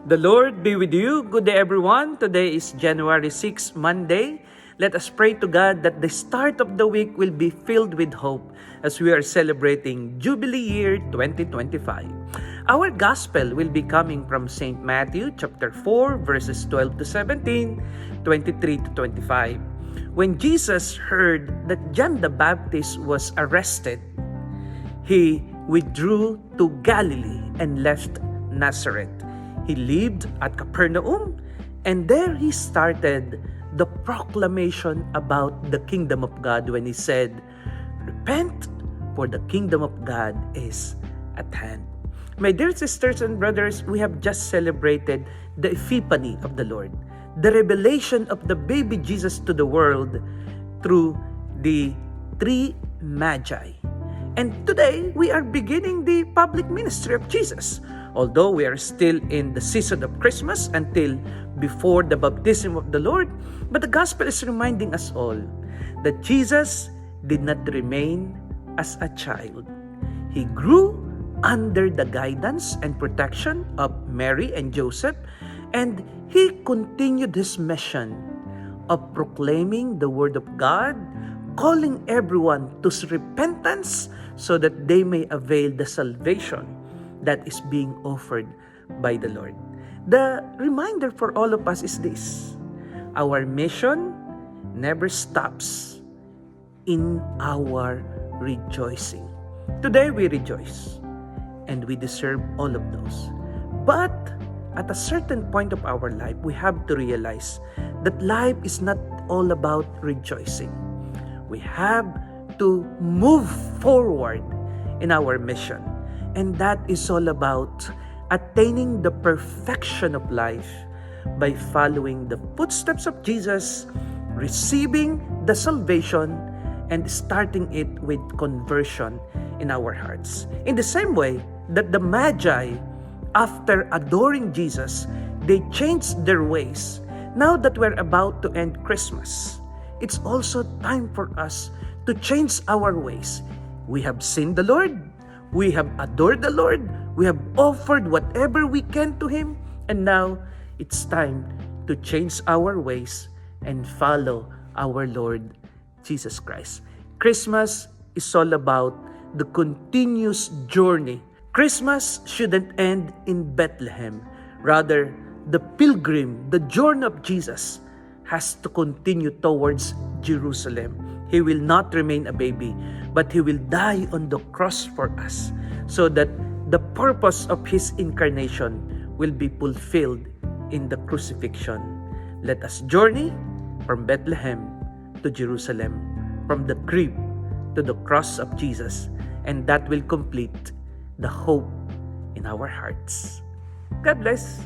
The Lord be with you. Good day, everyone. Today is January 6, Monday. Let us pray to God that the start of the week will be filled with hope as we are celebrating Jubilee Year 2025. Our Gospel will be coming from St. Matthew chapter 4, verses 12 to 17, 23 to 25. When Jesus heard that John the Baptist was arrested, he withdrew to Galilee and left Nazareth. He lived at Capernaum, and there he started the proclamation about the kingdom of God when he said, "Repent, for the kingdom of God is at hand." My dear sisters and brothers, we have just celebrated the Epiphany of the Lord, the revelation of the baby Jesus to the world through the three Magi. And today, we are beginning the public ministry of Jesus. Although we are still in the season of Christmas until before the baptism of the Lord, but the gospel is reminding us all that Jesus did not remain as a child. He grew under the guidance and protection of Mary and Joseph, and he continued his mission of proclaiming the word of God, calling everyone to repentance so that they may avail the salvation that is being offered by the Lord. The reminder for all of us is this: our mission never stops in our rejoicing. Today we rejoice, and we deserve all of those. But at a certain point of our life, we have to realize that life is not all about rejoicing. We have to move forward in our mission. And that is all about attaining the perfection of life by following the footsteps of Jesus, receiving the salvation, and starting it with conversion in our hearts. In the same way that the Magi, after adoring Jesus, they changed their ways. Now that we're about to end Christmas, it's also time for us to change our ways. We have seen the Lord. We have adored the Lord. We have offered whatever we can to Him. And now, it's time to change our ways and follow our Lord Jesus Christ. Christmas is all about the continuous journey. Christmas shouldn't end in Bethlehem. Rather, the pilgrim, the journey of Jesus, has to continue towards Jerusalem. He will not remain a baby, but He will die on the cross for us so that the purpose of His incarnation will be fulfilled in the crucifixion. Let us journey from Bethlehem to Jerusalem, from the crib to the cross of Jesus, and that will complete the hope in our hearts. God bless.